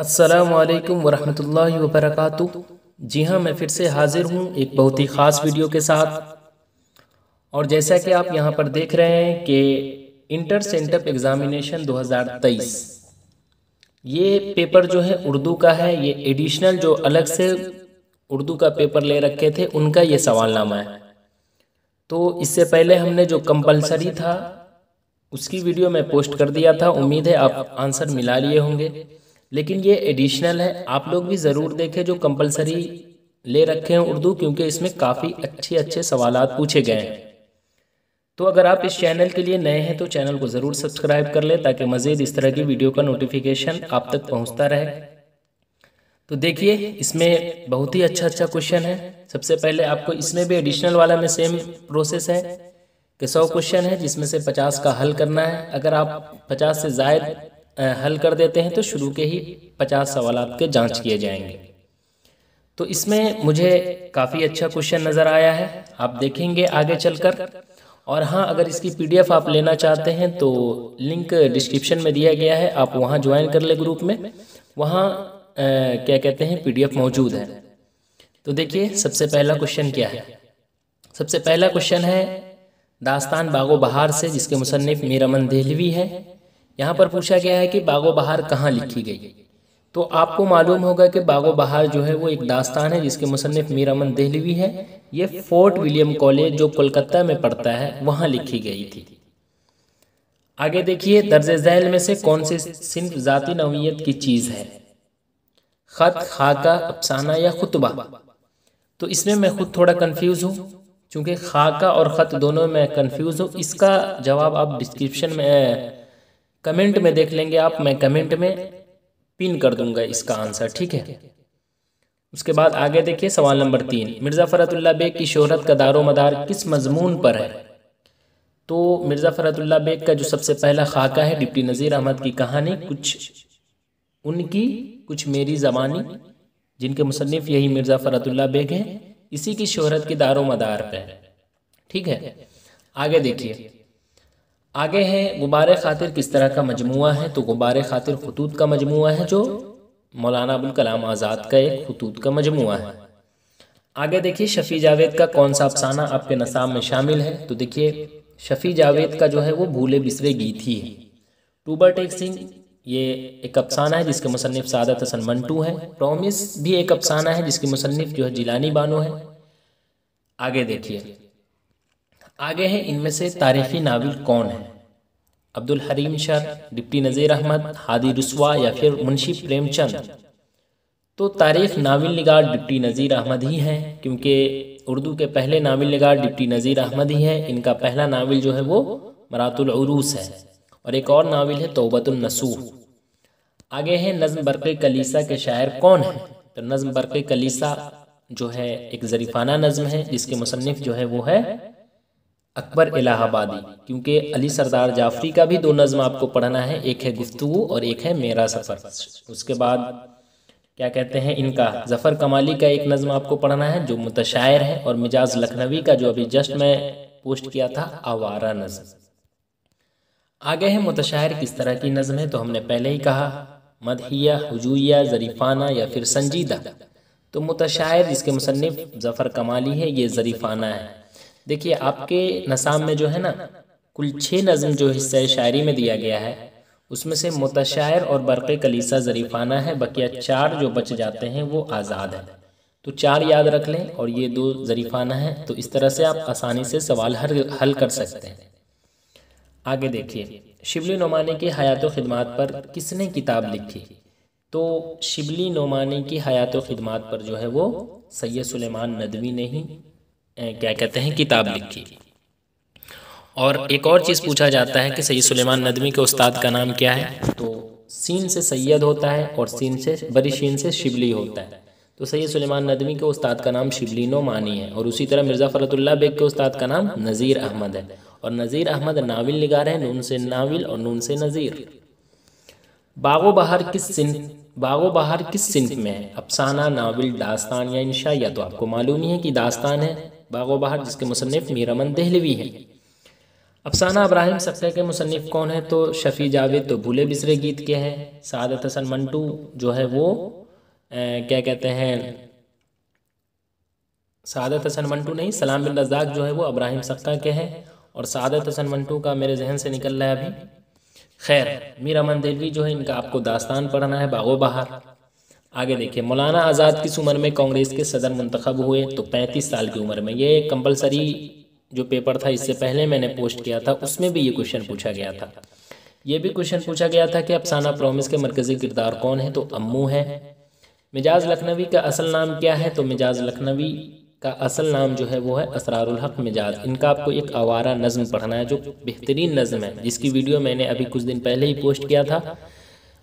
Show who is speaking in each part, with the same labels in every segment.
Speaker 1: अस्सलामुअलैकुम वरहमतुल्लाहि वबरकातुहू। जी हाँ, मैं फिर से हाजिर हूँ एक बहुत ही ख़ास वीडियो के साथ। और जैसा कि आप यहाँ पर देख रहे हैं कि इंटर सेंटअप एग्ज़ामिनेशन 2023 ये पेपर जो है उर्दू का है। ये एडिशनल जो अलग से उर्दू का पेपर ले रखे थे उनका ये सवालनामा है। तो इससे पहले हमने जो कंपलसरी था उसकी वीडियो मैं पोस्ट कर दिया था। उम्मीद है आप आंसर मिला लिए होंगे, लेकिन ये एडिशनल है। आप लोग भी ज़रूर देखें जो कंपलसरी ले रखे हैं उर्दू, क्योंकि इसमें काफ़ी अच्छे सवालात पूछे गए हैं। तो अगर आप इस चैनल के लिए नए हैं तो चैनल को ज़रूर सब्सक्राइब कर लें ताकि मज़ीद इस तरह की वीडियो का नोटिफिकेशन आप तक पहुंचता रहे। तो देखिए, इसमें बहुत ही अच्छा क्वेश्चन है। सबसे पहले आपको इसमें भी एडिशनल वाला में सेम प्रोसेस है कि 100 क्वेश्चन है जिसमें से 50 का हल करना है। अगर आप 50 से ज़ायद हल कर देते हैं तो शुरू के ही 50 सवाल आपके जांच किए जाएंगे। तो इसमें मुझे काफ़ी अच्छा क्वेश्चन नज़र आया है, आप देखेंगे आगे चलकर। और हाँ, अगर इसकी PDF आप लेना चाहते हैं तो लिंक डिस्क्रिप्शन में दिया गया है, आप वहाँ ज्वाइन कर ले ग्रुप में। वहाँ क्या कहते हैं PDF मौजूद है। तो देखिए, सबसे पहला क्वेश्चन क्या है। सबसे पहला क्वेश्चन है दास्तान बागो बहार से, जिसके मुसन्निफ मीर अमन देहलवी है। यहाँ पर पूछा गया है कि बागो बहार कहाँ लिखी गई। तो आपको मालूम होगा कि बागो बहार जो है वो एक दास्तान है जिसके मुसन्निफ मीर अमन देहलवी है। ये फोर्ट विलियम कॉलेज जो कोलकाता में पड़ता है वहाँ लिखी गई थी। आगे देखिए, दर्ज झैल में से कौन सी सिन्फ ज़ाती नौइयत की चीज़ है। ख़त, खाका, अफसाना या खुतबा। तो इसमें मैं खुद थोड़ा कन्फ्यूज़ हूँ, चूँकि खाका और ख़त दोनों में कन्फ्यूज़ हूँ। इसका जवाब आप डिस्क्रिप्शन में कमेंट में देख लेंगे आप, मैं कमेंट में पिन कर दूंगा इसका आंसर, ठीक है। उसके बाद आगे देखिए, सवाल नंबर 3, मिर्ज़ा फ़रतुल्लाह बेग की शोहरत का दारो मदार किस मजमून पर है। तो मिर्ज़ा फ़रतुल्लाह बेग का जो सबसे पहला खाका है डिप्टी नज़ीर अहमद की कहानी, कुछ उनकी कुछ मेरी ज़बानी, जिनके मुसन्निफ यही मिर्ज़ा फ़रतुल्लाह बेग हैं, इसी की शोहरत के दारो मदार पे है, ठीक है। आगे देखिए, आगे है गुबार खातिर किस तरह का मजमुआ है। तो गुबार खातिर खतूत का मजमुआ है, जो मौलाना अबुल कलाम आज़ाद का एक खतूत का मजमुआ है। आगे देखिए, शफ़ी जावेद का कौन सा अफसाना आपके नसाब में शामिल है। तो देखिए, शफ़ी जावेद का जो है वो भूले बिसरे गीत ही है। टूबर टेक सिंह ये एक अफसाना है जिसके मुसन्निफ सादत हसन मंटू है। प्रॉमिस भी एक अफसाना है जिसके मुसन्निफ जो है जिलानी बानो है। आगे देखिए, आगे है इनमें से तारीखी नाविल कौन है। अब्दुल हरीम शर, डिप्टी नज़ीर अहमद, हादी रुस्वा या फिर मुंशी प्रेमचंद। तो तारीख नाविल निगार डिप्टी नज़ीर अहमद ही हैं, क्योंकि उर्दू के पहले नाविल निगार डिप्टी नज़ीर अहमद ही हैं। इनका पहला नाविल जो है वो मरातुल उरूस है और एक और नाविल है तौबतुन नसूह। आगे है नज़्म बरक़े कलीसा के शायर कौन है। तो नज़्म बरक़े कलीसा जो है एक ज़रीफ़ाना नज़्म है जिसके मुसन्निफ जो है वो है अकबर इलाहाबादी, क्योंकि अली सरदार जाफरी का भी 2 नज़्म आपको पढ़ना है, एक है गुफ्तगू और एक है मेरा सफ़र। उसके बाद क्या कहते हैं, इनका ज़फ़र कमाली का एक नज़्म आपको पढ़ना है जो मुतशायर है, और मिजाज लखनवी का जो अभी जस्ट मैं पोस्ट किया था आवारा नज़्म। आगे है मुतशायर किस तरह की नज़्म है। तो हमने पहले ही कहा मदहिया, हुजूइया, ज़रीफ़ाना या फिर संजीदा। तो मुतशायर जिसके मुसन्निफ ज़फ़र कमाली है ये ज़रीफ़ाना है। देखिए, आपके नसाब में जो है ना कुल 6 नज़्म जो हिस्सा शायरी में दिया गया है, उसमें से मुतशायर और बरक़े कलीसा ज़रीफ़ाना है, बकिया 4 जो बच जाते हैं वो आज़ाद है। तो 4 याद रख लें और ये 2 ज़रीफ़ाना है। तो इस तरह से आप आसानी से सवाल हल कर सकते हैं। आगे देखिए, शिबली नोमानी की हयात व खिदमात पर किसने किताब लिखी। तो शिबली नोमानी की हयात व खिदमात पर जो है वो सैयद सुलेमान नदवी ने ही क्या कहते हैं किताब लिखी। और एक और चीज़ पूछा जाता है कि सैयद सुलेमान नदवी के उस्ताद का नाम क्या है। तो सीन से सैयद होता है और सीन से बड़ी शीन से शिबली होता है। तो सैयद सुलेमान नदवी के उस्ताद का नाम शिबली नोमानी है। और उसी तरह मिर्ज़ा फ़रतुल्लाह बेग के उस्ताद का नाम नज़ीर अहमद है, और नज़ीर अहमद नाविल निगार है, नून से नाविल और नून से नज़ीर। बागो बहार किस सिन्फ में है। अफसाना, नाविल, दास्तान या इंशा। या तो आपको मालूम ही है कि दास्तान है बागो बहार, जिसके मुसन्निफ मीर अमन देहलवी है। अफसाना इब्राहिम सक्का के मुसन्निफ़ कौन है? तो शफ़ी जावेद तो भूले बिसरे गीत के हैं। सादत हसन मंटू जो है वो क्या कहते हैं, सादत हसन मंटू नहीं, सलाम बिन रज़ाक जो है वो इब्राहिम सक्का के हैं। और सादत हसन मंटू का मेरे जहन से निकल रहा है अभी। खैर, मीर अमन देलवी जो है इनका आपको दास्तान पढ़ना है, बागो बहार। आगे देखिए, मौलाना आज़ाद किस उम्र में कांग्रेस के सदर मुंतखब हुए? तो 35 साल की उम्र में। ये कंपलसरी जो पेपर था इससे पहले मैंने पोस्ट किया था, उसमें भी ये क्वेश्चन पूछा गया था। ये भी क्वेश्चन पूछा गया था कि अफसाना प्रॉमिस के मरकज़ी किरदार कौन है? तो अम्मू है। मिजाज लखनवी का असल नाम क्या है? तो मिजाज लखनवी का असल नाम जो है वो है असरारुल हक मिजाज। इनका आपको एक आवारा नज़्म पढ़ना है जो बेहतरीन नज़्म है, जिसकी वीडियो मैंने अभी कुछ दिन पहले ही पोस्ट किया था।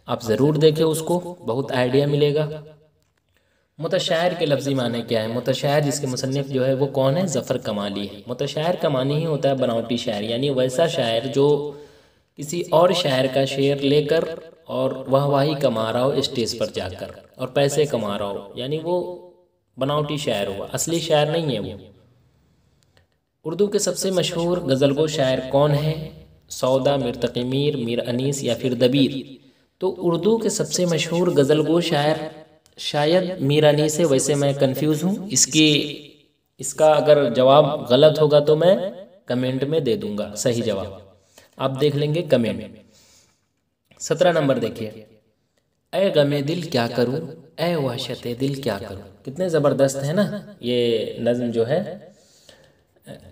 Speaker 1: आप ज़रूर देखें उसको, बहुत आइडिया मिलेगा। मुतशायर के लफ्ज़ी माने क्या है? मुतशायर जिसके मुसन्निफ़ जो है वो कौन है? ज़फ़र कमाली है। मुतशायर का मानी ही होता है बनावटी शायर, यानी वैसा शायर जो किसी और शायर का शेर लेकर और वाहवाही कमा रहा हो स्टेज पर जाकर और पैसे कमा रहा हो, यानी वो बनावटी शायर हुआ, असली शायर नहीं है वो। उर्दू के सबसे मशहूर गज़लगो शायर कौन है? सौदा, मीर तक़ी मीर, मीर अनीस या फिर दबीर? तो उर्दू के सबसे मशहूर गज़लगो शायर शायद मीर अनीस है। वैसे मैं कंफ्यूज हूँ, इसका अगर जवाब गलत होगा तो मैं कमेंट में दे दूंगा सही जवाब, आप देख लेंगे कमेंट। 17 नंबर देखिए, ए गमे दिल क्या करूँ, ए वहशते दिल क्या करूँ। कितने ज़बरदस्त है ना ये नज़्म जो है,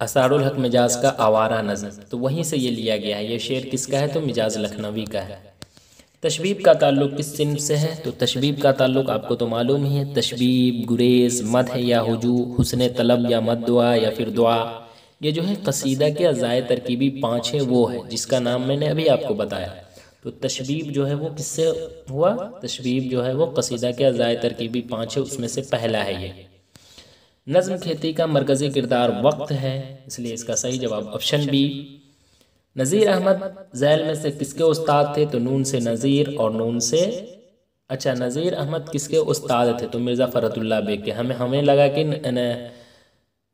Speaker 1: असारुल हक मिजाज का आवारा नज़्म, तो वहीं से ये लिया गया है। ये शेर किसका है? तो मिजाज लखनवी का है। तशबीब का ताल्लुक़ किस सिन्फ से है? तो तशबीब का ताल्लुक़ आपको तो मालूम ही है। तशबीब, गुरेज, मदह या हुजू, हुस्न तलब या मद्दुआ या फिर दुआ, ये जो है कसीदा के अज़ाए तरकीबी 5 है, वो है जिसका नाम मैंने अभी आपको बताया। तो तशबीब जो है वो किससे हुआ? तशबीब जो है वो कसीदा के अज़ाए तरकीबी 5 है, उसमें से पहला है ये। नज़्म खेती का मरकज़ी किरदार वक्त है, इसलिए इसका सही जवाब ऑप्शन बी। नज़ीर अहमद ज़ैल में से किसके उस्ताद थे? तो नून से नज़ीर और नून से, अच्छा, नज़ीर अहमद किसके उस्ताद थे? तो मिर्ज़ा फ़रतुल्लाह बेग के। हमें लगा कि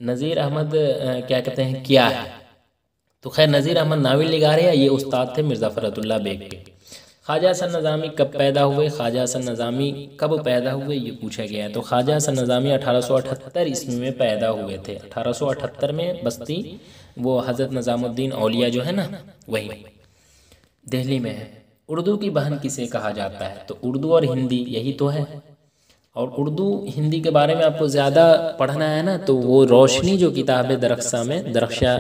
Speaker 1: नज़ीर अहमद क्या कहते हैं क्या है, तो खैर नज़ीर अहमद नाविल निगार है, ये उस्ताद थे मिर्ज़ा फ़रतुल्लाह बेग के। ख्वाजा हसन नज़ामी कब पैदा हुए? ख्वाजा हसन नज़ामी कब पैदा हुए ये पूछा गया है। तो ख्वाजा हसन नज़ामी 1878 ईस्वी में पैदा हुए थे। 1878 में बस्ती वो हज़रत निज़ामुद्दीन औलिया जो है ना, वही दिल्ली में है। उर्दू की बहन किसे कहा जाता है? तो उर्दू और हिंदी यही तो है। और उर्दू हिंदी के बारे में आपको ज़्यादा पढ़ना है ना, तो वो रोशनी जो किताब है दरख्शा में, दरख्शा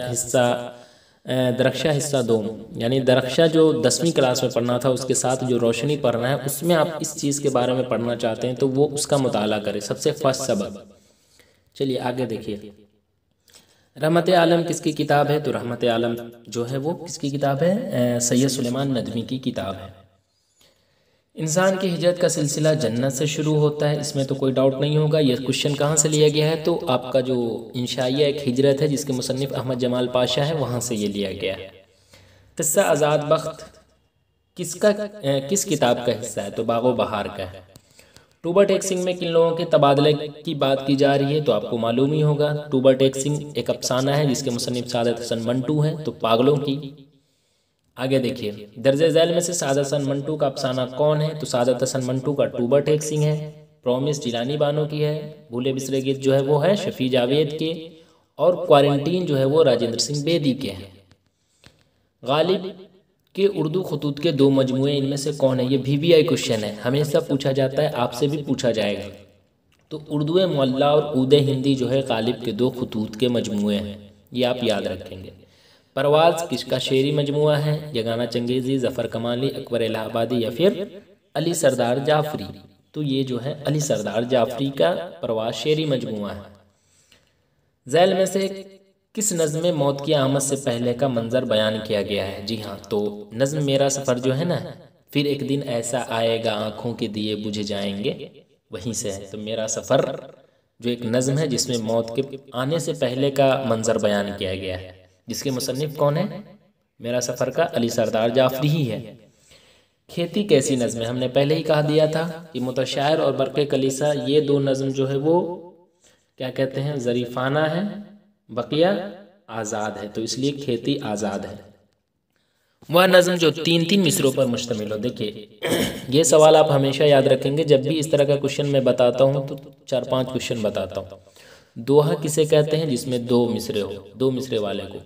Speaker 1: हिस्सा 2, यानी दरख्शा जो 10वीं क्लास में पढ़ना था उसके साथ जो रोशनी पढ़ना है, उसमें आप इस चीज़ के बारे में पढ़ना चाहते हैं तो वो उसका मुताला करें, सबसे फर्स्ट सबक। चलिए आगे देखिए, रहमत आलम किसकी किताब है? तो रहमत आलम जो है वो किसकी किताब है? सैयद सुलेमान नदवी की किताब है। इंसान की हिजरत का सिलसिला जन्नत से शुरू होता है, इसमें तो कोई डाउट नहीं होगा। यह क्वेश्चन कहाँ से लिया गया है? तो आपका जो इंशाइया एक हिजरत है जिसके मुसन्निफ़ अहमद जमाल पाशा है, वहाँ से ये लिया गया है। किस्सा आज़ाद बख्त किस किताब का हिस्सा है? तो बागो बहार का है। टूबर टेक सिंह में किन लोगों के तबादले की बात की जा रही है? तो आपको मालूम ही होगा, टूबर टेक सिंह एक अफसाना है जिसके मुसन्निफ़ सादत हसन मंटू हैं, तो पागलों की। आगे देखिए, दर्जे झैल में से सादत हसन मंटू का अफसाना कौन है? तो सादत हसन मंटू का टूबर टेक सिंह है। प्रॉमिस जिलानी बानो की है। भूले बिसरे गीत जो है वो है शफ़ी जावेद के। और क्वारंटीन जो है वो राजेंद्र सिंह बेदी के हैं। गालिब के उर्दू खतूत के 2 मजमूए इनमें से कौन है? ये VVI क्वेश्चन है, हमेशा पूछा जाता है, आपसे भी पूछा जाएगा। तो उर्दू मुअल्ला और ऊद हिंदी जो है गालिब के 2 खतूत के मजमूए हैं, ये आप याद रखेंगे। परवाज़ किसका शेरी मजमुआ है? यगाना चंगेज़ी, ज़फ़र कमाली, अकबर इलाहाबादी या फिर अली सरदार जाफ़री? तो ये जो है अली सरदार जाफ़री का परवाज़ शेरी मजमुआ है। झैल में से किस नज़्म में मौत की आमद से पहले का मंजर बयान किया गया है? जी हाँ, तो नज़्म मेरा सफ़र जो है ना, फिर एक दिन ऐसा आएगा आँखों के दिए बुझ जाएंगे, वहीं से है। तो मेरा सफ़र जो एक नज़्म है जिसमें मौत के आने से पहले का मंजर बयान किया गया है, जिसके मुसन्निफ़ कौन है? मेरा सफ़र का अली सरदार जाफ़री ही है। खेती कैसी नज़्म है? हमने पहले ही कहा दिया था कि मुतशायर और बरक़े कलीसा ये 2 नज़्म जो है वो क्या कहते हैं, ज़रीफ़ाना है, बकिया आज़ाद है, तो इसलिए खेती आज़ाद है। वह नज़म जो 3-3 मिसरों पर मुश्तमिल हो। देखिए ये सवाल आप हमेशा याद रखेंगे, जब भी इस तरह का क्वेश्चन मैं बताता हूँ तो 4-5 क्वेश्चन बताता हूँ। दोहा किसे कहते हैं? जिसमें 2 मिसरे हो, 2 मिसरे वाले को।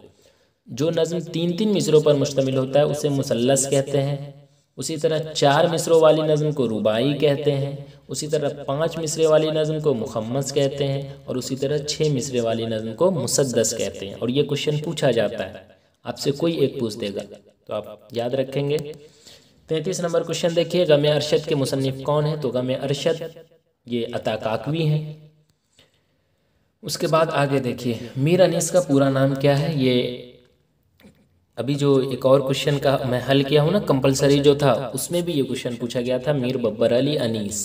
Speaker 1: जो नज़म 3-3 मिसरों पर मुश्तमिल होता है उसे मुसल्लस कहते हैं। उसी तरह 4 मिसरों वाली नज़म को रुबाई कहते हैं। उसी तरह 5 मिसरे वाली नज़म को मुखम्मस कहते हैं। और उसी तरह 6 मिसरे वाली नज़म को मुसद्दस कहते हैं। और ये क्वेश्चन पूछा जाता है, आपसे कोई एक पूछ देगा, तो आप याद रखेंगे। 33 नंबर क्वेश्चन देखिए, गम अरशद के मुसन्निफ कौन है? तो गम अरशद ये अता काकवी हैं। उसके बाद आगे देखिए, मीर अनीस का पूरा नाम क्या है? ये अभी जो एक और क्वेश्चन का मैं हल किया हूँ ना, कंपलसरी जो था, उसमें भी ये क्वेश्चन पूछा गया था, मीर बब्बर अली अनीस।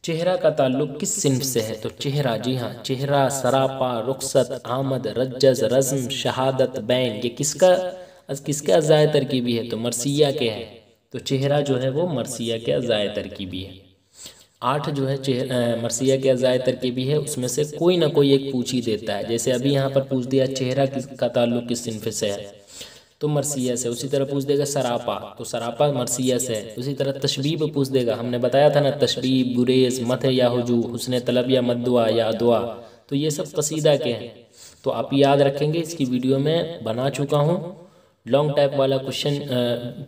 Speaker 1: चेहरा का ताल्लुक किस सिन्फ से है? तो चेहरा, जी हाँ, चेहरा, सरापा, रुखसत, आमद, रज्जज, रज़्म, शहादत, बैन, ये किसके अज़ाए तरकीबी है? तो मरसिया के है। तो चेहरा जो है वो मरसिया के अज़ाए तरकीबी है। 8 जो है मरसिया के अज़ाए तरकीबी है, उसमें से कोई ना कोई एक पूछ ही देता है। जैसे अभी यहाँ पर पूछ दिया चेहरा का ताल्लुक किस सिन्फ से है, तो मरसिया से। उसी तरह पूछ देगा सरापा, तो सरापा मरसिया से है। उसी तरह तशबीब पूछ देगा, हमने बताया था ना, तशबीब, गुरेज, मत या हुजू, हुस्न तलब या मद्दुआ या दुआ, तो ये सब कसीदा के हैं। तो आप याद रखेंगे, इसकी वीडियो में बना चुका हूँ। लॉन्ग टाइप वाला क्वेश्चन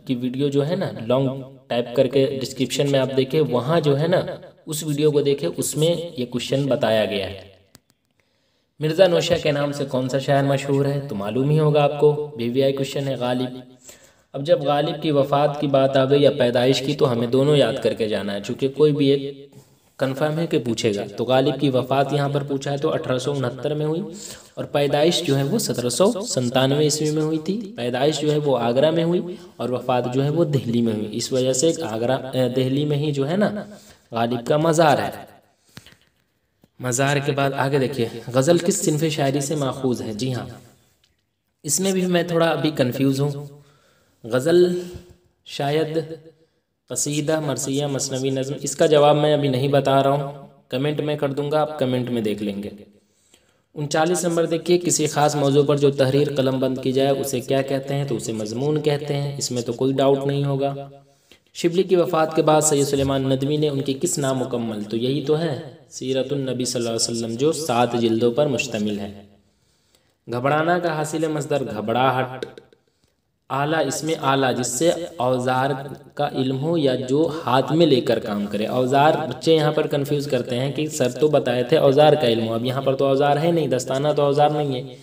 Speaker 1: की वीडियो जो है ना, लॉन्ग टाइप करके डिस्क्रिप्शन में आप देखें, वहाँ जो है ना उस वीडियो को देखें, उसमें ये क्वेश्चन बताया गया है। मिर्ज़ा नौशा के नाम से कौन सा शायर मशहूर है? तो मालूम ही होगा आपको, BVI क्वेश्चन है, गालिब। अब जब गालिब की वफ़ात की बात आ गई या पैदाइश की, तो हमें दोनों याद करके जाना है, चूँकि कोई भी एक कन्फर्म है कि पूछेगा। तो गालिब की वफ़ात यहाँ पर पूछा है तो 1869 में हुई, और पैदाइश जो है वो 1797 ईस्वी में हुई थी। पैदाइश जो है वो आगरा में हुई और वफ़ात जो है वो दिल्ली में हुई। इस वजह से दिल्ली में ही जो है ना गालिब का मज़ार है। मज़ार के बाद आगे देखिए, गज़ल किस सिन्फ़ शायरी से माखूज़ है? जी हाँ, इसमें भी मैं थोड़ा अभी कंफ्यूज हूँ। गज़ल शायद कसीदा, मरसिया, मसनवी नज़म, इसका जवाब मैं अभी नहीं बता रहा हूँ, कमेंट में कर दूंगा, आप कमेंट में देख लेंगे। 39 नंबर देखिए, किसी ख़ास मौजू पर जो तहरीर कलम बंद की जाए उसे क्या कहते हैं? तो उसे मजमून कहते हैं, इसमें तो कोई डाउट नहीं होगा। शिबली की वफ़ात के बाद सैयद सुलेमान नदवी ने उनकी किस नाम मुकम्मल, तो यही तो है सीरतुन नबी सल्लल्लाहु अलैहि वसल्लम, जो 7 जिल्दों पर मुश्तमिल है। घबराना का हासिल मसदर घबराहट। आला, इसमें आला जिससे औजार का इल्म हो या जो हाथ में लेकर काम करे। औजार, बच्चे यहाँ पर कंफ्यूज करते हैं कि सर तो बताए थे औजार का इल्म हो, अब यहाँ पर तो औजार है नहीं, दस्ताना तो औजार नहीं है।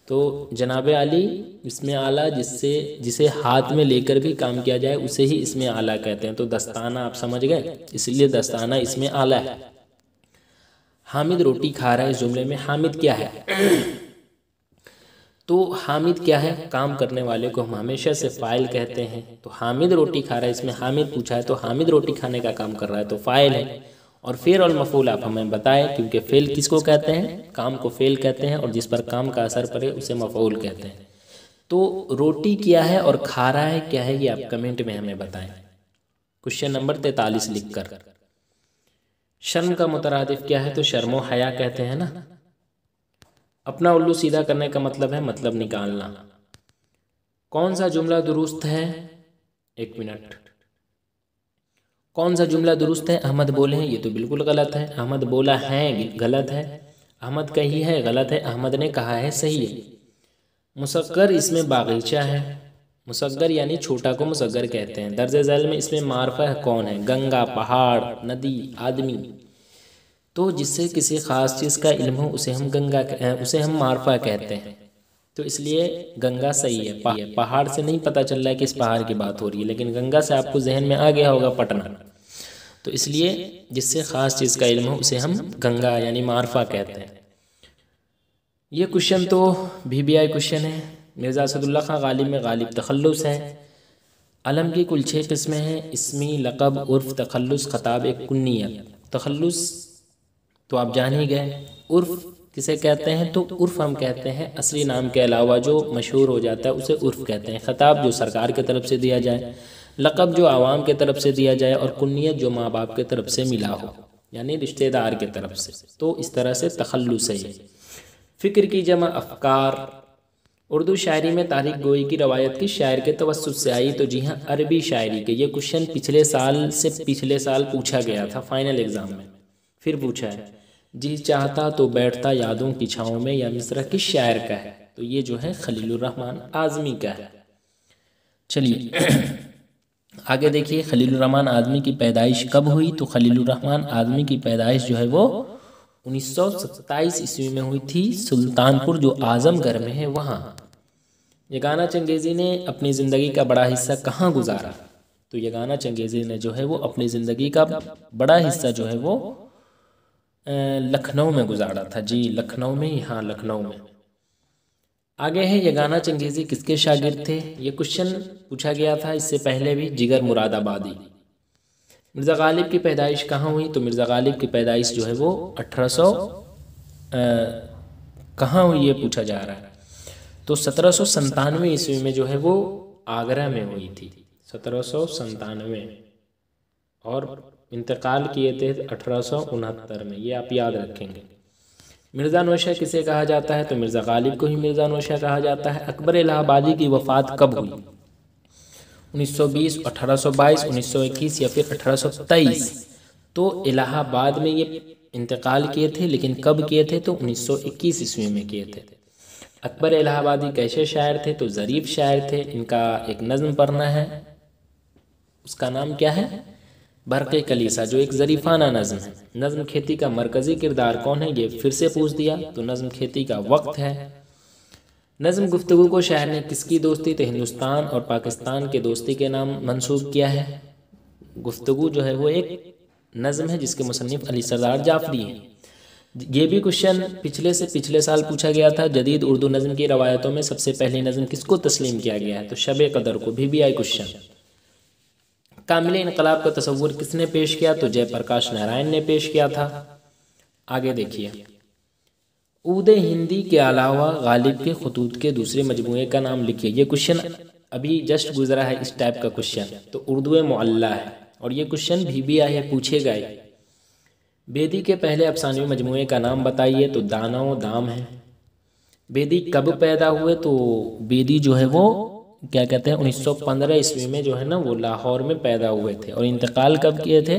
Speaker 1: तो जनाब आली, इसमें आला जिसे हाथ में लेकर भी काम किया जाए उसे ही इसमें आला कहते हैं। तो दस्ताना आप समझ गए, इसलिए दस्ताना इसमें आला है। हामिद रोटी खा रहा है, इस जुमले में हामिद क्या है? तो हामिद क्या है? काम करने वाले को हम हमेशा से फ़ाइल कहते हैं। तो हामिद रोटी खा रहा है, इसमें हामिद पूछा है, तो हामिद रोटी खाने का काम कर रहा है, तो फ़ाइल है। और फेल और मफूल आप हमें बताएं, क्योंकि फेल किसको कहते हैं? काम को फेल कहते हैं, और जिस पर काम का असर पड़े उसे मफूल कहते हैं। तो रोटी क्या है और खा रहा है क्या है, ये आप कमेंट में हमें बताएं, क्वेश्चन नंबर 43 लिख कर। शर्म का मुतरादिफ क्या है? तो शर्मो हया कहते हैं ना। अपना उल्लू सीधा करने का मतलब है मतलब निकालना। कौन सा जुमला दुरुस्त है? एक मिनट, कौन सा जुमला दुरुस्त है? अहमद बोले हैं, ये तो बिल्कुल गलत है। अहमद बोला है गलत है, अहमद कही है गलत है, अहमद ने कहा है सही है। मुसग्गर, इसमें बागीचा है। मुसग्गर यानी छोटा को मुसग्गर कहते हैं। दर्जे झैल में इसमें मारफा है, कौन है? गंगा, पहाड़, नदी, आदमी। तो जिससे किसी ख़ास चीज़ का इल्म हो उसे हम मारफा कहते हैं। तो इसलिए गंगा सही है। पहाड़ से नहीं पता चल रहा है कि इस पहाड़ की बात हो रही है, लेकिन गंगा से आपको जहन में आ गया होगा पटना। तो इसलिए जिससे ख़ास चीज़ का इल्म हो उसे हम गंगा यानी मारफा कहते हैं। ये क्वेश्चन तो BBI क्वेश्चन है। मिर्ज़ा असदुल्ला खां गालिब में गालिब तखल्लुस है। अलम की कुल 6 किस्में हैं, इसमी, लक़ब, उर्फ़, तखल्लुस, ख़ताब, एक कुन्नियत। तखल्लुस तो आप जान ही गए। उर्फ़ किसे कहते हैं? तो उर्फ़ हम कहते हैं असली नाम के अलावा जो मशहूर हो जाता है उसे उर्फ़ कहते हैं। ख़ताब जो सरकार की तरफ से दिया जाए, लक़ब जो आवाम की तरफ से दिया जाए, और कुन्नियत जो माँ बाप की तरफ से मिला हो यानी रिश्तेदार की तरफ से। तो इस तरह से तखल्लुस है। फ़िक्र की जमा अफ़कार, उर्दू शायरी में तारीख गोई की रवायत किस शायर के तवस्सुत से आई? तो जी हाँ, अरबी शायरी के। ये क्वेश्चन पिछले साल पूछा गया था फाइनल एग्जाम में, फिर पूछा है। जी चाहता तो बैठता यादों की छाँव में, या मिसरा किस शायर का है? तो ये जो है खलीलुर रहमान आज़मी का है। चलिए आगे देखिए, खलीलुर रहमान आज़मी की पैदाइश कब हुई? तो खलीलुर रहमान आज़मी की पैदाइश जो है वो 1927 ईस्वी में हुई थी, सुल्तानपुर जो आजमगढ़ में है वहाँ। यगाना चंगेज़ी ने अपनी ज़िंदगी का बड़ा हिस्सा कहाँ गुजारा? तो यगाना चंगेज़ी ने जो है वो अपनी ज़िंदगी का बड़ा हिस्सा जो है वो लखनऊ में गुजारा था। जी लखनऊ में, हाँ लखनऊ में। आगे है, यगाना चंगेज़ी किसके शागिर्द थे? ये क्वेश्चन पूछा गया था इससे पहले भी, जिगर मुरादाबादी। मिर्ज़ा गालिब की पैदाइश कहाँ हुई? तो मिर्ज़ा गालिब की पैदाइश जो है वो 1800 कहाँ हुई ये पूछा जा रहा है। तो 1797 ईस्वी में जो है वो आगरा में हुई थी, 1797, और इंतकाल किए थे 1869 में। ये आप याद रखेंगे। मिर्ज़ा नौशा किसे कहा जाता है? तो मिर्ज़ा गालिब को ही मिर्ज़ा नौशा कहा जाता है। अकबर इलाहाबादी की वफ़ात कब हुई? 1920, 1822, 1921 या फिर 1823? तो इलाहाबाद में ये इंतकाल किए थे, लेकिन कब किए थे? तो 1921 ईस्वी में किए थे। अकबर इलाहाबादी कैसे शायर थे? तो ज़रीफ़ शायर थे। इनका एक नज़्म पढ़ना है, उसका नाम क्या है? बरक़े कलीसा, जो एक ज़रीफ़ाना नज़्म है। नज़्म खेती का मरकज़ी किरदार कौन है? ये फिर से पूछ दिया। तो नज़्म खेती का वक्त है। नज़्म गुफ्तगू को शायर ने किसकी दोस्ती? तो हिंदुस्तान और पाकिस्तान के दोस्ती के नाम मंसूब किया है। गुफ्तगू जो है वो एक नज़्म है जिसके मुसन्निफ़ अली सरदार जाफरी हैं। ये भी क्वेश्चन पिछले साल पूछा गया था। जदीद उर्दू नज़्म की रवायतों में सबसे पहली नज़्म किसको तस्लीम किया गया है? तो शब कदर को। भी आई क्वेश्चन। कामिल इनकलाब का तसव्वुर किसने पेश किया? तो जयप्रकाश नारायण ने पेश किया था। आगे देखिए, ऊदे हिंदी के अलावा गालिब के खतूत के दूसरे मजमूए का नाम लिखिए। ये क्वेश्चन अभी जस्ट गुजरा है, इस टाइप का क्वेश्चन। तो उर्दू मुअल्ला है, और ये क्वेश्चन भी आए है, पूछे गए। बेदी के पहले अफसानवी मजमूए का नाम बताइए। तो दाना व दाम है। बेदी कब पैदा हुए? तो बेदी जो है वो क्या कहते हैं 1915 ईस्वी में जो है ना वो लाहौर में पैदा हुए थे, और इंतकाल कब किए थे?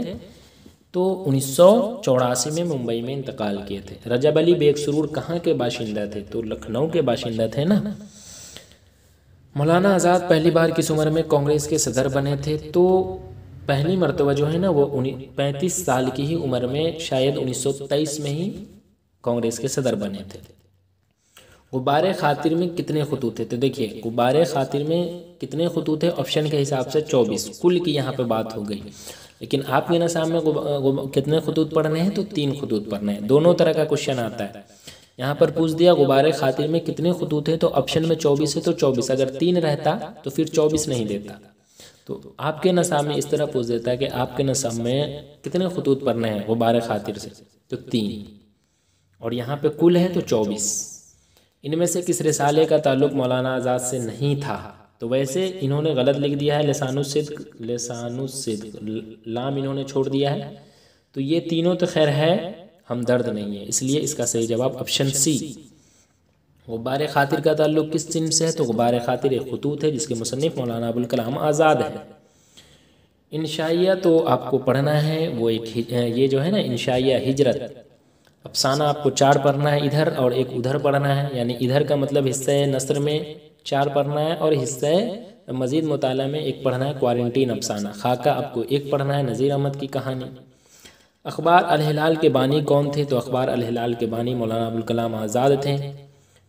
Speaker 1: तो 1984 में मुंबई में इंतकाल किए थे। रजब अली बेग सुरूर कहाँ के बाशिंदा थे? तो लखनऊ के बाशिंदा थे ना। मौलाना आज़ाद पहली बार किस उम्र में कांग्रेस के सदर बने थे? तो पहली मरतबा जो है ना वो 35 साल की ही उम्र में, शायद 1923 में ही कांग्रेस के सदर बने थे। गुब्बारे खातिर में कितने खतूत थे? तो देखिए, गुब्बारे खातिर में कितने खतूत है? ऑप्शन के हिसाब से 24। कुल की यहाँ पे बात हो गई, लेकिन आपके निसाब में कितने खतूत पढ़ने हैं? तो 3 खतूत पढ़ने हैं। दोनों तरह का क्वेश्चन आता है। यहाँ पर पूछ दिया गुब्बारे खातिर में कितने खतूत है, तो ऑप्शन में 24 है, तो 24। अगर 3 रहता तो फिर 24 नहीं देता। तो आपके नसाब में इस तरह पूछ देता है कि आपके नसाब में कितने खतूत पढ़ने हैं गुब्बारे खातिर से? तो 3, और यहाँ पे कुल है तो 24। इनमें से किस रिसाले का ताल्लुक मौलाना आज़ाद से नहीं था? तो वैसे इन्होंने गलत लिख दिया है, लिसानुस्सिद्क़, लाम इन्होंने छोड़ दिया है। तो ये तीनों तो खैर है, हमदर्द नहीं है, इसलिए इसका सही जवाब ऑप्शन सी। गुब्बारे खातिर का ताल्लुक किस सिन्फ से है? तो गुब्बारे खातिर एक खतूत है जिसके मुसन्निफ़ मौलाना अबुल कलाम आज़ाद है। इंशाइया तो आपको पढ़ना है, वो एक ये जो है ना इंशाइया हिजरत, अफसाना आपको 4 पढ़ना है इधर और एक उधर पढ़ना है। यानी इधर का मतलब हिस्से नस्र में 4 पढ़ना है, और हिस्से मज़ीद मुताला में एक पढ़ना है क्वारंटीन अफसाना। खाका आपको एक पढ़ना है, नज़ीर अहमद की कहानी। अखबार अल हिलाल के बानी कौन थे? तो अखबार अल हिलाल के बानी मौलाना अबुल कलाम आज़ाद थे।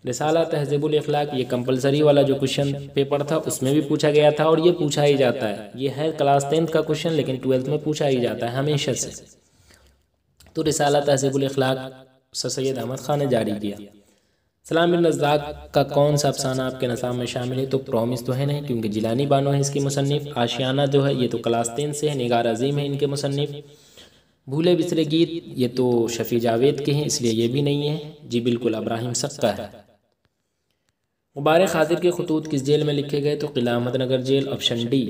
Speaker 1: रिसाला तहज़ीबुल अखलाक, ये कंपलसरी वाला जो क्वेश्चन पेपर था उसमें भी पूछा गया था, और ये पूछा ही जाता है। ये है क्लास 10th का क्वेश्चन, लेकिन 12th में पूछा ही जाता है हमेशा से। तो रिसाला तहज़ीबुल अखलाक सर सैयद अहमद खान ने जारी किया। सलाम बिन रज़्ज़ाक़ का कौन सा अफसाना आपके निसाब में शामिल है? तो प्रॉमिस तो है नहीं, क्योंकि जिलानी बानो है इसकी मुसन्निफ़। आशियाना जो है ये तो क्लास 10 से है, निगार अज़ीम है इनके मुसन्निफ़। भूले बिसरे गीत, ये तो शफ़ी जावेद के हैं, इसलिए ये भी नहीं है। जी बिल्कुल, इब्राहिम सक्का है। गुब्बारे खातिर के खतूत किस जेल में लिखे गए? तो किला अहमद नगर जेल, ऑप्शन डी।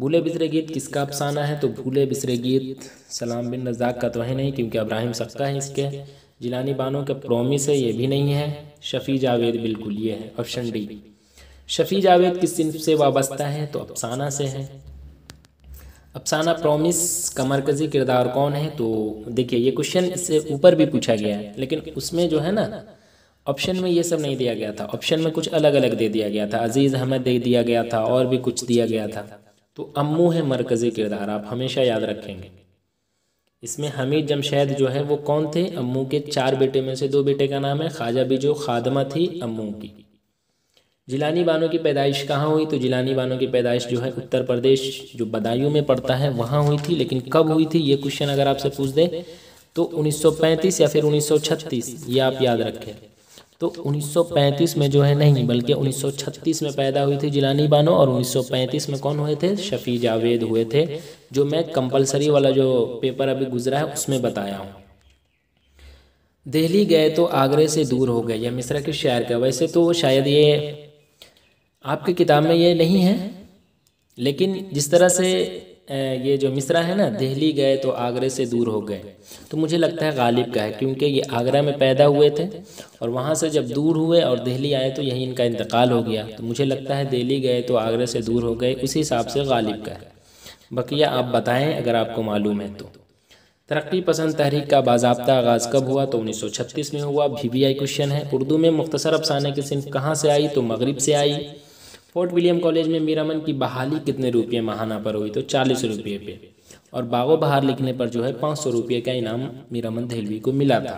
Speaker 1: भूले बिसरे गीत किसका अफसाना है? तो भूले बिसरे गीत सलाम बिन रज़ाक का तो है नहीं, क्योंकि इब्राहिम सक्का है इसके। जिलानी बानो का प्रॉमिस है, ये भी नहीं है। शफ़ी जावेद बिल्कुल ये है, ऑप्शन डी। शफ़ी जावेद किस सिन्फ से वाबस्ता है? तो अफसाना से है। अफसाना प्रॉमिस का मरकज़ी किरदार कौन है? तो देखिए ये क्वेश्चन इससे ऊपर भी पूछा गया है, लेकिन उसमें जो है ना ऑप्शन में ये सब नहीं दिया गया था। ऑप्शन में कुछ अलग अलग दे दिया गया था, अजीज़ अहमद दे दिया गया था, और भी कुछ दिया गया था। तो अम्मू है मरकज़ी किरदार, आप हमेशा याद रखेंगे। इसमें हमीद जमशेद जो है वो कौन थे? अम्मू के 4 बेटे में से 2 बेटे का नाम है। ख्वाजा बिजो खादमा थी अम्मू की। जिलानी बानो की पैदाइश कहाँ हुई? तो जिलानी बानो की पैदाइश जो है उत्तर प्रदेश जो बदायूं में पड़ता है वहाँ हुई थी। लेकिन कब हुई थी ये क्वेश्चन अगर आपसे पूछ दे तो 1935 या फिर 1936, ये आप याद रखें। तो 1935 में जो है नहीं, बल्कि 1936 में पैदा हुई थी जिलानी बानो, और 1935 में कौन हुए थे? शफ़ी जावेद हुए थे, जो मैं कंपलसरी वाला जो पेपर अभी गुजरा है उसमें बताया हूँ। दिल्ली गए तो आगरे से दूर हो गए, यह मिस्रा के शायर का। वैसे तो शायद ये आपकी किताब में ये नहीं है, लेकिन जिस तरह से ये जो मिसरा है ना, दिल्ली गए तो आगरे से दूर हो गए, तो मुझे लगता है गालिब का है, क्योंकि ये आगरा में पैदा हुए थे और वहाँ से जब दूर हुए और दिल्ली आए तो यहीं इनका इंतकाल हो गया। तो मुझे लगता है दिल्ली गए तो आगरे से दूर हो गए, उसी हिसाब से गालिब का है। बकिया आप बताएं अगर आपको मालूम है तो। तरक्की पसंद तहरीक का बाज़ाब्ता आगाज़ कब हुआ? तो 1936 में हुआ। VBI क्वेश्चन है। उर्दू में मुख्तसर अफसाने की सिन्फ कहाँ से आई? तो मगरिब से आई। फोर्ट विलियम कॉलेज में मीर अमन की बहाली कितने रुपये माहाना पर हुई? तो 40 रुपये पे। और बागो बहार लिखने पर जो है 500 रुपये का इनाम मीर अमन देहलवी को मिला था।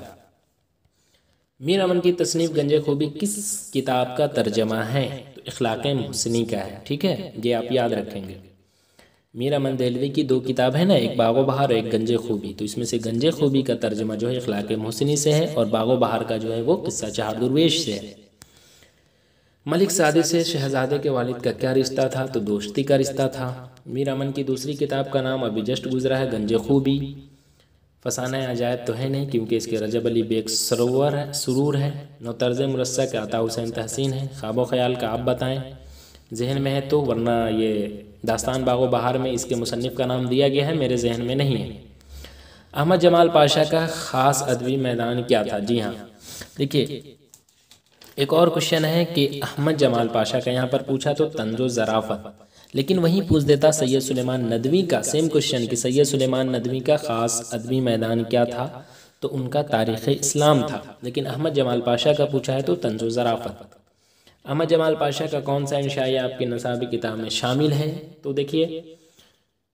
Speaker 1: मीर अमन की तसनीफ़ गंजे खूबी किस किताब का तर्जमा है? तो इखलाक़े मुहसिनी का है। ठीक है, ये आप याद रखेंगे। मीर अमन देहलवी की 2 किताब है ना, एक बागो बहार और एक गंजे खूबी। तो इसमें से गंजे खूबी का तर्जमा जो है इखलाक़े मुहसिनी से है, और बागो बहार का जो है वो किस्सा चहार दुर्वेश से है। मलिक सादिक से शहजादे के वालिद का क्या रिश्ता था? तो दोस्ती का रिश्ता था। मीर अमन की दूसरी किताब का नाम अभी जस्ट गुजरा है, गंजे खूबी। फसाना अजायब तो है नहीं, क्योंकि इसके रजब अली बेग सुरूर है। नौतर्ज मुरस्सा के अता हुसैन तहसीन है। ख्वाबो ख्याल का आप बताएं, जहन में है तो, वरना ये दास्तान बागो बहार में इसके मुसन्निफ़ का नाम दिया गया है, मेरे जहन में नहीं है। अहमद जमाल पाशा का ख़ास अदबी मैदान क्या था? जी हाँ, देखिए एक और क्वेश्चन है कि अहमद जमाल पाशा का यहाँ पर पूछा तो तंज़ो ज़राफ़त, लेकिन वहीं पूछ देता सैयद सुलेमान नदवी का सेम क्वेश्चन कि सैयद सुलेमान नदवी का ख़ास अदबी मैदान क्या था? तो उनका तारीख़ इस्लाम था। लेकिन अहमद जमाल पाशा का पूछा है तो तंज़ो ज़राफ़त। अहमद जमाल पाशा का कौन सा इंशाया आपकी नसाबी किताब में शामिल है? तो देखिए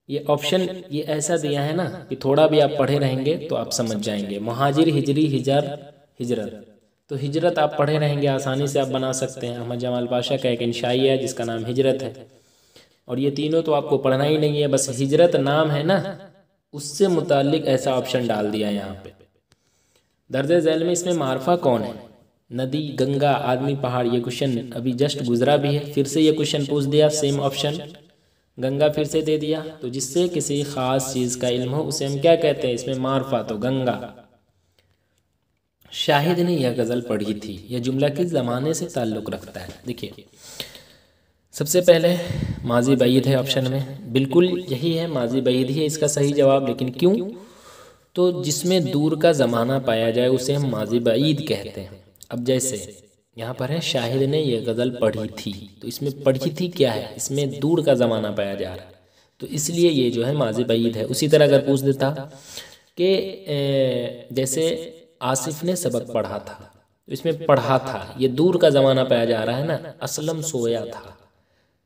Speaker 1: ये ऑप्शन ये ऐसा दिया है ना कि थोड़ा भी आप पढ़े रहेंगे तो आप समझ जाएंगे। मुहाजिर, हिजरी, हिजरत। तो हिजरत आप पढ़े रहेंगे आसानी से आप बना सकते हैं। अहमद जमाल पाशा का एक इंशाइया है जिसका नाम हिजरत है, और ये तीनों तो आपको पढ़ना ही नहीं है, बस हिजरत नाम है ना, उससे मुताल्लिक ऐसा ऑप्शन डाल दिया यहाँ पे। दर्ज झैल में इसमें मारफा कौन है? नदी, गंगा, आदमी, पहाड़। ये क्वेश्चन अभी जस्ट गुजरा भी है, फिर से ये क्वेश्चन पूछ दिया, सेम ऑप्शन गंगा फिर से दे दिया। तो जिससे किसी ख़ास चीज़ का इल्म हो उसे हम क्या कहते हैं? इसमें मारफा, तो गंगा। शाहिद ने यह गज़ल पढ़ी थी, यह जुमला किस ज़माने से ताल्लुक़ रखता है? देखिए सबसे पहले माजी बईद है ऑप्शन में, बिल्कुल यही है, माजी बईद ही है इसका सही जवाब। लेकिन क्यों? तो जिसमें दूर का ज़माना पाया जाए उसे हम माजी बईद कहते हैं। अब जैसे यहाँ पर है शाहिद ने यह गज़ल पढ़ी थी, तो इसमें पढ़ी थी क्या है? इसमें दूर का ज़माना पाया जा रहा है, तो इसलिए ये जो है माजी बईद है। उसी तरह अगर पूछ देता कि जैसे आसिफ ने सबक पढ़ा था, तो इसमें पढ़ा था, ये दूर का ज़माना पाया जा रहा है ना। असलम सोया था,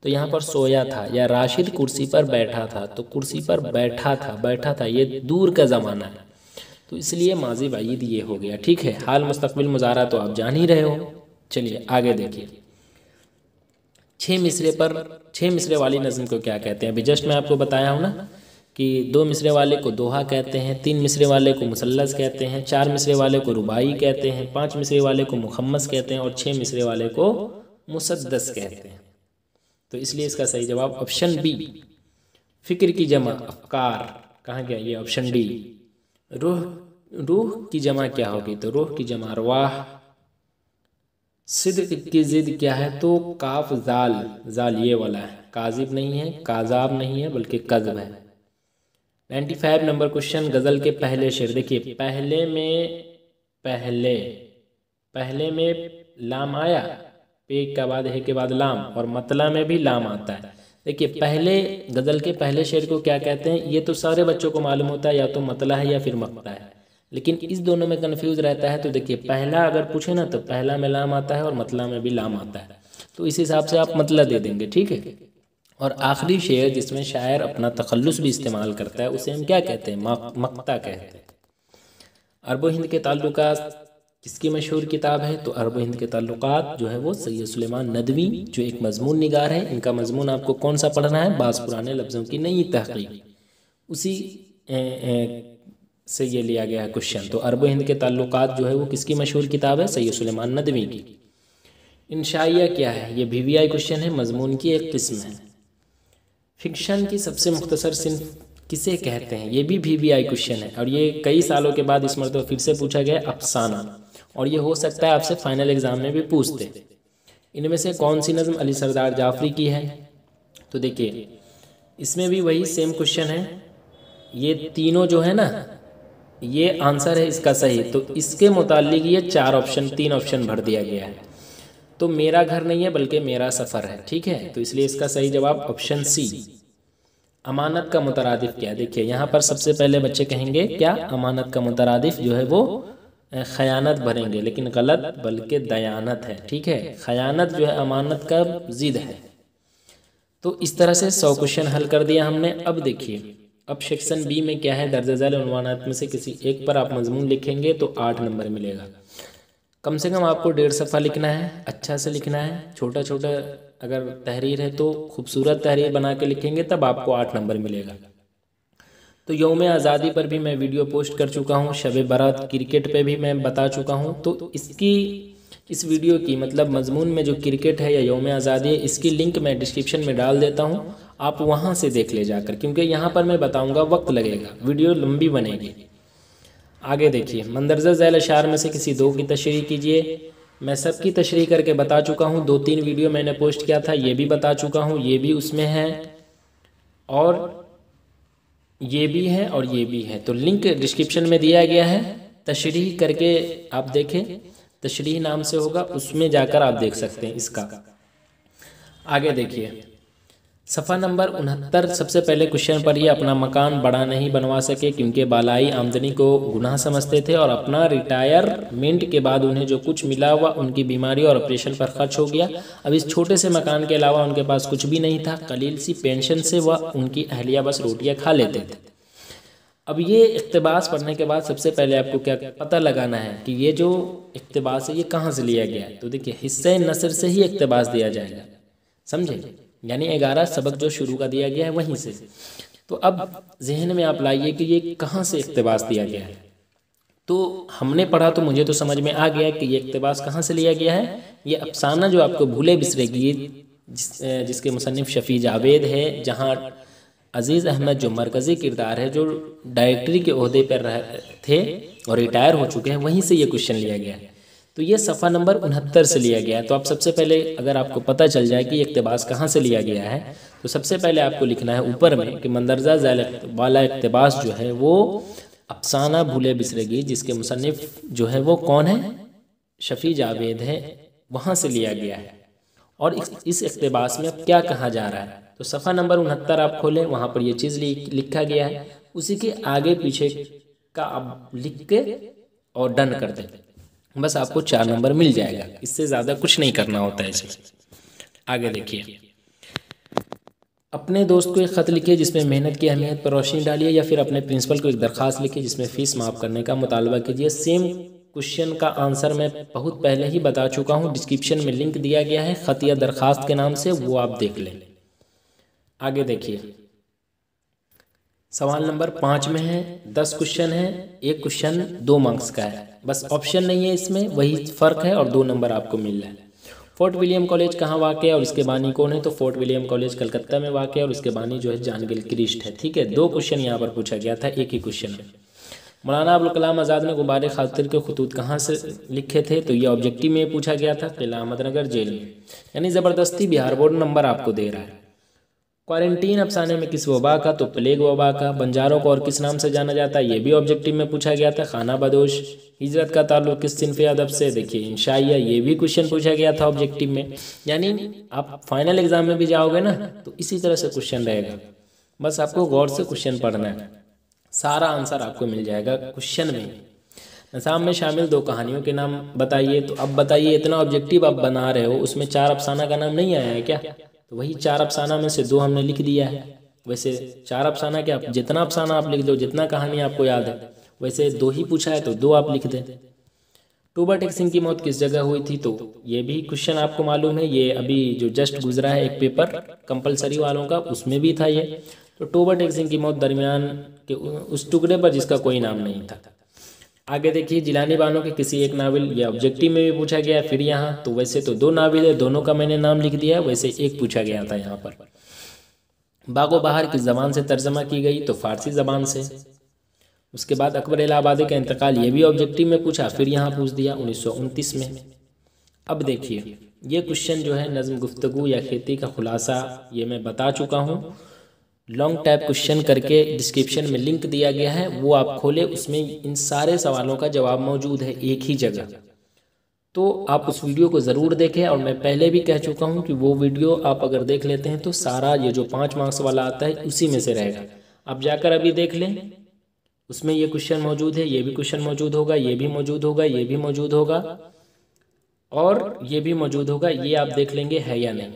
Speaker 1: तो यहाँ पर सोया था। या राशिद कुर्सी पर बैठा था, तो कुर्सी पर बैठा था, ये दूर का ज़माना है, तो इसलिए माजी बईद ये हो गया। ठीक है, हाल, मुस्तकबिल, मुज़ारा तो आप जान ही रहे हो। चलिए आगे देखिए। 6 मिसरे वाली नज़्म को क्या कहते हैं? अभी जस्ट मैं आपको बताया हूँ ना कि 2 मिसरे वाले को दोहा कहते हैं, 3 मिसरे वाले को मुसल्लस कहते हैं, 4 मिसरे वाले को रुबाई कहते हैं, 5 मिसरे वाले को मुखम्मस कहते हैं, और 6 मिसरे वाले को मुसद्दस कहते हैं। तो इसलिए इसका सही जवाब ऑप्शन बी, फ़िक्र की जमा अफ़कार। कहाँ गया ये? Option D. रूह की जमा क्या होगी? तो रूह की जमा अरवाह। सिद्क की ज़िद क्या है? तो काफ जाल, जाल ये वाला है, काजिब नहीं है, काजाब नहीं है, बल्कि कज़ब है। 95 नंबर क्वेश्चन, गज़ल के पहले शेर। देखिए पहले में लाम आया, पे के बाद है के बाद लाम, और मतला में भी लाम आता है। देखिए पहले गज़ल के पहले शेर को क्या कहते हैं? ये तो सारे बच्चों को मालूम होता है, या तो मतला है या फिर मक्ता है, लेकिन इस दोनों में कन्फ्यूज़ रहता है। तो देखिए पहला अगर पूछे ना तो पहला में लाम आता है और मतला में भी लाम आता है, तो इस हिसाब से आप मतला दे देंगे, ठीक है। और आखिरी शेर जिसमें शायर अपना तखल्लुस भी इस्तेमाल करता है उसे हम क्या कहते हैं? मक्ता कहते हैं। अरब हिंद के ताल्लुकात किसकी मशहूर किताब है? तो अरब हिंद के ताल्लुकात जो है वो सैयद सुलेमान नदवी जो एक मजमून निगार है, इनका मजमून आपको कौन सा पढ़ना है? बास पुराने लफ्ज़ों की नई तहक़ीक़, उसी से ये लिया गया है क्वेश्चन। तो अरब हिंद के ताल्लुकात जो है वो किसकी मशहूर किताब है? सैयद सुलेमान नदवी की। इंशाइया क्या है? ये VVI क्वेश्चन है, मजमून की एक किस्म है। फिक्शन की सबसे मुख्तसर सिन्फ किसे कहते हैं? ये भी VVI क्वेश्चन है, और ये कई सालों के बाद इस मरतबा फिर से पूछा गया, अफसाना, और ये हो सकता है आपसे फाइनल एग्जाम में भी पूछते। इनमें से कौन सी नज़म अली सरदार जाफरी की है? तो देखिए इसमें भी वही सेम क्वेश्चन है, ये तीनों जो है ना, ये आंसर है इसका सही। तो इसके मुतालिक ये 3 ऑप्शन भर दिया गया है। तो मेरा घर नहीं है बल्कि मेरा सफ़र है, ठीक है। तो इसलिए इसका सही जवाब ऑप्शन सी। अमानत का मुतरादिफ क्या है? देखिए यहाँ पर सबसे पहले बच्चे कहेंगे क्या? अमानत का मुतरादिफ जो है वो खयानत भरेंगे, लेकिन गलत, बल्कि दयानत है, ठीक है। खयानत जो है अमानत का ज़िद है। तो इस तरह से 100 क्वेश्चन हल कर दिया हमने। अब देखिए अब सेक्शन बी में क्या है? दर्ज झैल उन्वानात में से किसी एक पर आप मजमून लिखेंगे तो 8 नंबर मिलेगा। कम से कम आपको 1.5 सफ़ा लिखना है, अच्छा से लिखना है। छोटा छोटा अगर तहरीर है तो खूबसूरत तहरीर बना के लिखेंगे तब आपको 8 नंबर मिलेगा। तो यौम आज़ादी पर भी मैं वीडियो पोस्ट कर चुका हूँ, शब बारात क्रिकेट पे भी मैं बता चुका हूँ। तो इस वीडियो की मतलब मजमून में जो क्रिकेट है या यौम आज़ादी है, इसकी लिंक मैं डिस्क्रिप्शन में डाल देता हूँ, आप वहाँ से देख ले जाकर, क्योंकि यहाँ पर मैं बताऊँगा वक्त लगेगा, वीडियो लंबी बनेगी। आगे देखिए, मंदरजा झैल अशार में से किसी 2 की तशरीह कीजिए। मैं सब की तशरीह करके बता चुका हूँ, 2-3 वीडियो मैंने पोस्ट किया था, ये भी बता चुका हूँ, ये भी उसमें है और ये भी है और ये भी है। तो लिंक डिस्क्रिप्शन में दिया गया है, तशरीह करके आप देखें, तशरीह नाम से होगा, उसमें जाकर आप देख सकते हैं इसका। आगे देखिए सफ़ा नंबर 69, सबसे पहले क्वेश्चन पर ही अपना मकान बड़ा नहीं बनवा सके क्योंकि बालाई आमदनी को गुनाह समझते थे और अपना रिटायरमेंट के बाद उन्हें जो कुछ मिला हुआ उनकी बीमारी और ऑपरेशन पर खर्च हो गया। अब इस छोटे से मकान के अलावा उनके पास कुछ भी नहीं था, कलील सी पेंशन से वह उनकी अहलिया बस रोटियाँ खा लेते थे। अब ये इक़्तिबास पढ़ने के बाद सबसे पहले आपको क्या पता लगाना है कि ये जो इक़्तिबास है ये कहाँ से लिया गया है। तो देखिए हिस्से नसर से ही इक़्तिबास दिया जाएगा, समझे, यानी 11 सबक जो शुरू का दिया गया है वहीं से। तो अब जहन में आप लाइए कि ये कहाँ से इक़्तिबास दिया गया है। तो हमने पढ़ा तो मुझे तो समझ में आ गया कि ये इक़्तिबास कहाँ से लिया गया है। ये अफसाना जो आपको भूले बिसरे गीत जिसके मुसन्निफ़ शफ़ी जावेद है, जहाँ अज़ीज़ अहमद जो मरकज़ी किरदार है, जो डायरेक्टरी के ओहदे पर थे और रिटायर हो चुके हैं, वहीं से ये क्वेश्चन लिया गया है। तो ये सफ़ा नंबर 69 से लिया गया है। तो आप सबसे पहले अगर आपको पता चल जाए कि ये इक़्तिबास कहाँ से लिया गया है, तो सबसे पहले आपको लिखना है ऊपर में कि मंदरजा झैल वाला इक़्तिबास जो है वो अफसाना भूले बिसरे गीत जिसके मुसन्निफ़ जो है वो कौन है? शफ़ी जावेद है, वहाँ से लिया गया है। और इस इक़्तिबास में अब क्या कहा जा रहा है, तो सफ़ा नंबर 69 आप खोलें, वहाँ पर ये चीज़ लिखा गया है, उसी के आगे पीछे का आप लिख के और डन कर दें, बस आपको 4 नंबर मिल जाएगा। इससे ज़्यादा कुछ नहीं करना होता है इसमें। आगे देखिए, अपने दोस्त को एक ख़त लिखिए जिसमें मेहनत की अहमियत पर रोशनी डालिए, या फिर अपने प्रिंसिपल को एक दरख्वास्त लिखिए जिसमें फ़ीस माफ़ करने का मुतालबा कीजिए। सेम क्वेश्चन का आंसर मैं बहुत पहले ही बता चुका हूँ, डिस्क्रिप्शन में लिंक दिया गया है ख़त या दरख्वास्त के नाम से, वो आप देख लें। आगे देखिए, सवाल नंबर 5 में है 10 क्वेश्चन है, एक क्वेश्चन 2 मार्क्स का है, बस ऑप्शन नहीं है इसमें, वही फ़र्क है और 2 नंबर आपको मिल रहा है। फोर्ट विलियम कॉलेज कहाँ वाक़ है और इसके बानी कौन है? तो फोर्ट विलियम कॉलेज कलकत्ता में वाक़ है और इसके बानी जो है जॉन गिलक्रिस्ट है, ठीक है। 2 क्वेश्चन यहाँ पर पूछा गया था एक ही क्वेश्चन में। मौलाना अबुल कलाम आज़ाद ने गुबार खातिर के खतूत कहाँ से लिखे थे, तो ये ऑब्जेक्टिव में पूछा गया था, किला अहमदनगर जेल में। यानी ज़बरदस्ती बिहार बोर्ड नंबर आपको दे रहा है। क्वारंटीन अफसाने में किस वबा का, तो प्लेग वबा का। बंजारों को और किस नाम से जाना जाता है, ये भी ऑब्जेक्टिव में पूछा गया था, खाना बदोश। हिजरत का ताल्लुक किस सिनफ़े अदब से, देखिए इंशाइया, ये भी क्वेश्चन पूछा गया था ऑब्जेक्टिव में। यानी आप फाइनल एग्जाम में भी जाओगे ना तो इसी तरह से क्वेश्चन रहेगा, बस आपको गौर से क्वेश्चन पढ़ना है, सारा आंसर आपको मिल जाएगा क्वेश्चन में। निसाब में शामिल 2 कहानियों के नाम बताइए। तो अब बताइए, इतना ऑब्जेक्टिव आप बना रहे हो, उसमें 4 अफसाना का नाम नहीं आया है क्या? तो वही 4 अफसाना में से 2 हमने लिख दिया है। वैसे 4 अफसाना क्या, जितना अफसाना आप लिख दो, जितना कहानी आपको याद है, वैसे 2 ही पूछा है तो 2 आप लिख दें। टूबा टेक सिंह की मौत किस जगह हुई थी, तो ये भी क्वेश्चन आपको मालूम है, ये अभी जो जस्ट गुजरा है एक पेपर कंपलसरी वालों का, उसमें भी था ये। तो टूबा टेक सिंह की मौत दरमियान के उस टुकड़े पर जिसका कोई नाम नहीं था। आगे देखिए, जिलानी बानो के किसी एक नावल, ये ऑब्जेक्टिव में भी पूछा गया है। फिर यहाँ तो वैसे तो 2 नावल है, दोनों का मैंने नाम लिख दिया है, वैसे एक पूछा गया था यहाँ पर। बागो बहार किस ज़बान से तर्जमा की गई, तो फारसी ज़बान से। उसके बाद अकबर इलाहाबादी का इंतकाल, ये भी ऑब्जेक्टिव में पूछा, फिर यहाँ पूछ दिया 1929 में। अब देखिए, ये क्वेश्चन जो है नज़्म गुफ्तगू या खेती का खुलासा, ये मैं बता चुका हूँ। लॉन्ग टाइप क्वेश्चन करके डिस्क्रिप्शन में लिंक दिया गया है, वो आप खोले, उसमें इन सारे सवालों का जवाब मौजूद है एक ही जगह। तो आप उस वीडियो को ज़रूर देखें, और मैं पहले भी कह चुका हूँ कि वो वीडियो आप अगर देख लेते हैं तो सारा ये जो 5 मार्क्स वाला आता है उसी में से रहेगा। आप जाकर अभी देख लें, उसमें ये क्वेश्चन मौजूद है, ये भी क्वेश्चन मौजूद होगा, ये भी मौजूद होगा, ये भी मौजूद होगा, और ये भी मौजूद होगा। ये आप देख लेंगे है या नहीं।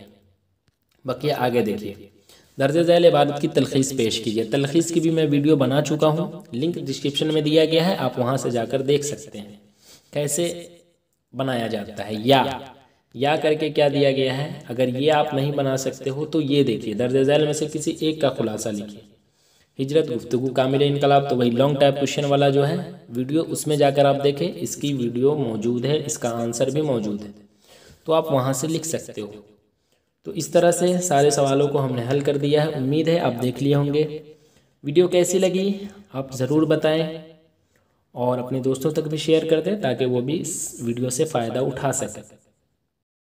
Speaker 1: बाकी आगे देखिए, दर्ज झैल इबारत की तलखीस पेश कीजिए। तलखीस की भी मैं वीडियो बना चुका हूँ, लिंक डिस्क्रिप्शन में दिया गया है, आप वहाँ से जाकर देख सकते हैं कैसे बनाया जाता है। या करके क्या दिया गया है, अगर ये आप नहीं बना सकते हो तो ये देखिए, दर्ज झैल में से किसी एक का खुलासा लिखिए। हिजरत, गुफ्तगू, कामिल इनकलाब, तो वही लॉन्ग टाइप क्वेश्चन वाला जो है वीडियो, उसमें जाकर आप देखें, इसकी वीडियो मौजूद है, इसका आंसर भी मौजूद है, तो आप वहाँ से लिख सकते हो। तो इस तरह से सारे सवालों को हमने हल कर दिया है। उम्मीद है आप देख लिए होंगे। वीडियो कैसी लगी आप ज़रूर बताएं, और अपने दोस्तों तक भी शेयर कर दें ताकि वो भी इस वीडियो से फ़ायदा उठा सकें।